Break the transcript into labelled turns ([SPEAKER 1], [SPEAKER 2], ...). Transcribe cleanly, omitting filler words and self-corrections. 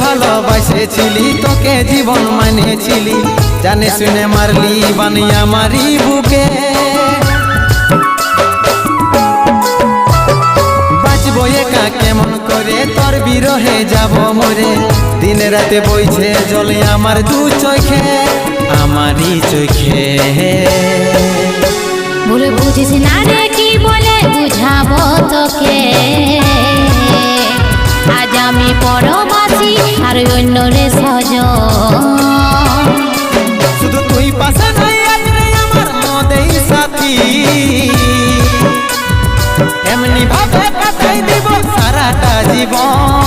[SPEAKER 1] ভালোবাসেছিলি, তোকে জীবন মানেছিলি, জানে শুনে মারলি বানিয়া মারি বুকে। বাঁচবো একা কেমন করে, তোর বিরহে যাব মরে, দিন রাতে বইছে জলে আমার দু চোখে, আমারই চোখে।
[SPEAKER 2] বলে বুঝিস না রে কি বলে বুঝাবো তোকে, আজ আমি পরবাসী আর অন্য রে সজন।
[SPEAKER 1] শুধু তুই পাশে নাই আজ রে আমার মদেই সাথী, এমনি ভাবে কাটাই দিব সারাটা জীবন।